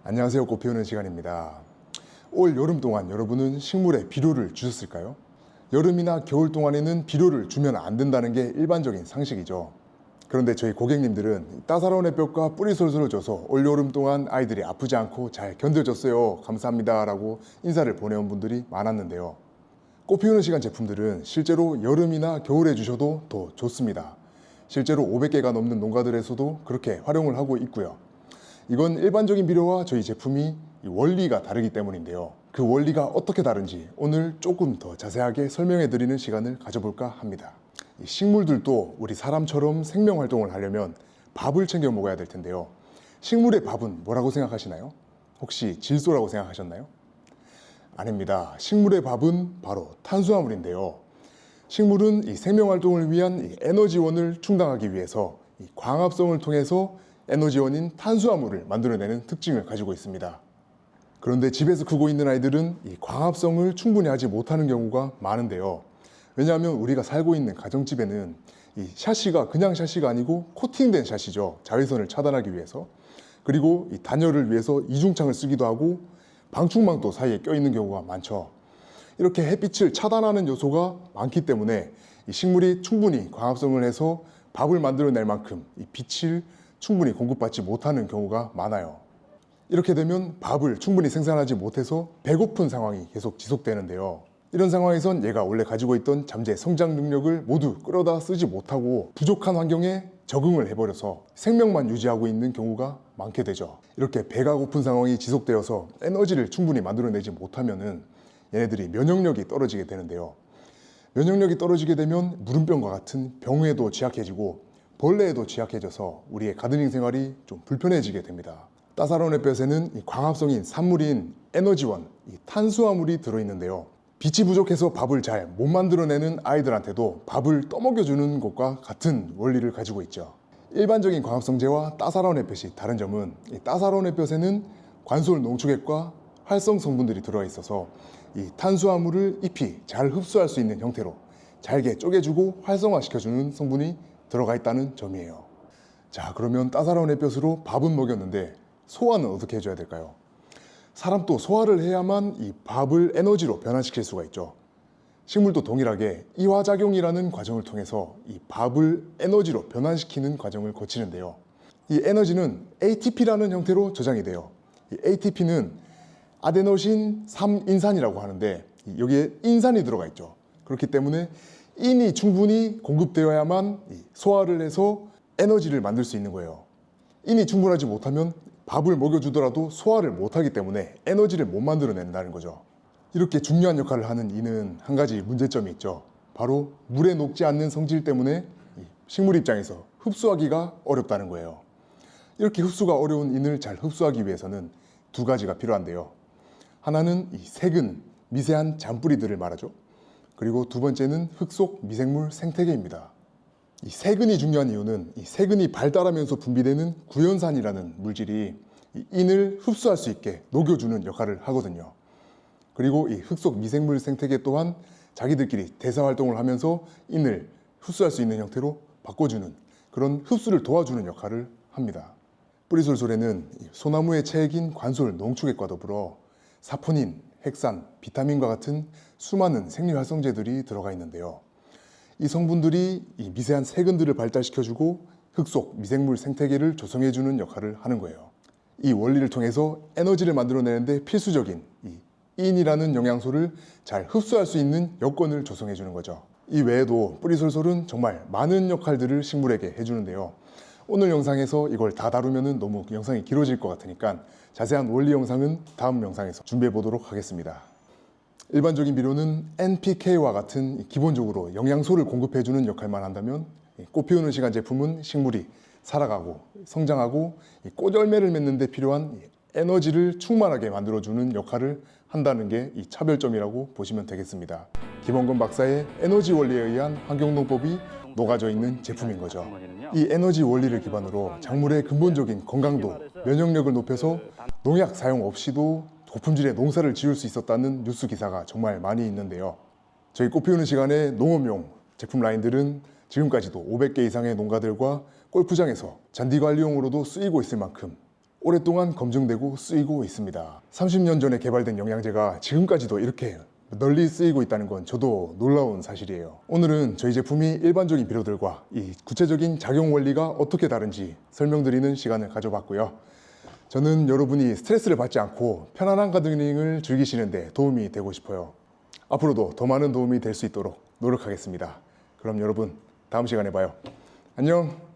안녕하세요. 꽃 피우는 시간입니다. 올 여름 동안 여러분은 식물에 비료를 주셨을까요? 여름이나 겨울 동안에는 비료를 주면 안 된다는 게 일반적인 상식이죠. 그런데 저희 고객님들은 따사로운 햇볕과 뿌리 솔솔을 줘서 올 여름 동안 아이들이 아프지 않고 잘 견뎌줬어요. 감사합니다 라고 인사를 보내온 분들이 많았는데요. 꽃 피우는 시간 제품들은 실제로 여름이나 겨울에 주셔도 더 좋습니다. 실제로 500개가 넘는 농가들에서도 그렇게 활용을 하고 있고요. 이건 일반적인 비료와 저희 제품이 원리가 다르기 때문인데요. 그 원리가 어떻게 다른지 오늘 조금 더 자세하게 설명해 드리는 시간을 가져볼까 합니다. 식물들도 우리 사람처럼 생명 활동을 하려면 밥을 챙겨 먹어야 될 텐데요. 식물의 밥은 뭐라고 생각하시나요? 혹시 질소라고 생각하셨나요? 아닙니다. 식물의 밥은 바로 탄수화물인데요. 식물은 이 생명 활동을 위한 이 에너지원을 충당하기 위해서 이 광합성을 통해서 에너지원인 탄수화물을 만들어내는 특징을 가지고 있습니다. 그런데 집에서 크고 있는 아이들은 이 광합성을 충분히 하지 못하는 경우가 많은데요. 왜냐하면 우리가 살고 있는 가정집에는 이 샤시가 그냥 샤시가 아니고 코팅된 샤시죠. 자외선을 차단하기 위해서. 그리고 이 단열을 위해서 이중창을 쓰기도 하고 방충망도 사이에 껴있는 경우가 많죠. 이렇게 햇빛을 차단하는 요소가 많기 때문에 이 식물이 충분히 광합성을 해서 밥을 만들어낼 만큼 이 빛을 충분히 공급받지 못하는 경우가 많아요. 이렇게 되면 밥을 충분히 생산하지 못해서 배고픈 상황이 계속 지속되는데요. 이런 상황에선 얘가 원래 가지고 있던 잠재 성장 능력을 모두 끌어다 쓰지 못하고 부족한 환경에 적응을 해버려서 생명만 유지하고 있는 경우가 많게 되죠. 이렇게 배가 고픈 상황이 지속되어서 에너지를 충분히 만들어내지 못하면은 얘네들이 면역력이 떨어지게 되는데요. 면역력이 떨어지게 되면 무름병과 같은 병에도 취약해지고 벌레에도 취약해져서 우리의 가드닝 생활이 좀 불편해지게 됩니다. 따사로운 햇볕에는 이 광합성인 산물인 에너지원, 이 탄수화물이 들어있는데요. 빛이 부족해서 밥을 잘 못 만들어내는 아이들한테도 밥을 떠먹여주는 것과 같은 원리를 가지고 있죠. 일반적인 광합성제와 따사로운 햇볕이 다른 점은 이 따사로운 햇볕에는 관솔 농축액과 활성 성분들이 들어가 있어서 이 탄수화물을 잎이 잘 흡수할 수 있는 형태로 잘게 쪼개주고 활성화시켜주는 성분이 들어가 있다는 점이에요. 자, 그러면 따사로운 햇볕으로 밥은 먹였는데 소화는 어떻게 해줘야 될까요? 사람도 소화를 해야만 이 밥을 에너지로 변환시킬 수가 있죠. 식물도 동일하게 이화작용이라는 과정을 통해서 이 밥을 에너지로 변환시키는 과정을 거치는데요. 이 에너지는 ATP라는 형태로 저장이 돼요. 이 ATP는 아데노신 3인산이라고 하는데 여기에 인산이 들어가 있죠. 그렇기 때문에 인이 충분히 공급되어야만 소화를 해서 에너지를 만들 수 있는 거예요. 인이 충분하지 못하면 밥을 먹여주더라도 소화를 못하기 때문에 에너지를 못 만들어낸다는 거죠. 이렇게 중요한 역할을 하는 인은 한 가지 문제점이 있죠. 바로 물에 녹지 않는 성질 때문에 식물 입장에서 흡수하기가 어렵다는 거예요. 이렇게 흡수가 어려운 인을 잘 흡수하기 위해서는 두 가지가 필요한데요. 하나는 이 세근, 미세한 잔뿌리들을 말하죠. 그리고 두 번째는 흙 속 미생물 생태계입니다. 이 세근이 중요한 이유는 이 세근이 발달하면서 분비되는 구연산이라는 물질이 이 인을 흡수할 수 있게 녹여주는 역할을 하거든요. 그리고 이 흙 속 미생물 생태계 또한 자기들끼리 대사활동을 하면서 인을 흡수할 수 있는 형태로 바꿔주는 그런 흡수를 도와주는 역할을 합니다. 뿌리솔솔에는 소나무의 체액인 관솔 농축액과 더불어 사포닌, 핵산, 비타민과 같은 수많은 생리활성제들이 들어가 있는데요. 이 성분들이 이 미세한 세근들을 발달시켜주고 흙 속 미생물 생태계를 조성해주는 역할을 하는 거예요. 이 원리를 통해서 에너지를 만들어내는데 필수적인 이 인이라는 영양소를 잘 흡수할 수 있는 여건을 조성해주는 거죠. 이 외에도 뿌리솔솔은 정말 많은 역할들을 식물에게 해주는데요. 오늘 영상에서 이걸 다 다루면 너무 영상이 길어질 것 같으니까 자세한 원리 영상은 다음 영상에서 준비해 보도록 하겠습니다. 일반적인 비료는 NPK와 같은 기본적으로 영양소를 공급해주는 역할만 한다면 꽃 피우는 시간 제품은 식물이 살아가고 성장하고 꽃열매를 맺는 데 필요한 에너지를 충만하게 만들어주는 역할을 한다는 게 이 차별점이라고 보시면 되겠습니다. 김원건 박사의 에너지 원리에 의한 환경농법이 녹아져 있는 제품인 거죠. 이 에너지 원리를 기반으로 작물의 근본적인 건강도, 면역력을 높여서 농약 사용 없이도 고품질의 농사를 지을 수 있었다는 뉴스 기사가 정말 많이 있는데요. 저희 꽃 피우는 시간에 농업용 제품 라인들은 지금까지도 500개 이상의 농가들과 골프장에서 잔디 관리용으로도 쓰이고 있을 만큼 오랫동안 검증되고 쓰이고 있습니다. 30년 전에 개발된 영양제가 지금까지도 이렇게 널리 쓰이고 있다는 건 저도 놀라운 사실이에요. 오늘은 저희 제품이 일반적인 비료들과 이 구체적인 작용 원리가 어떻게 다른지 설명드리는 시간을 가져봤고요. 저는 여러분이 스트레스를 받지 않고 편안한 가드닝을 즐기시는데 도움이 되고 싶어요. 앞으로도 더 많은 도움이 될 수 있도록 노력하겠습니다. 그럼 여러분 다음 시간에 봐요. 안녕.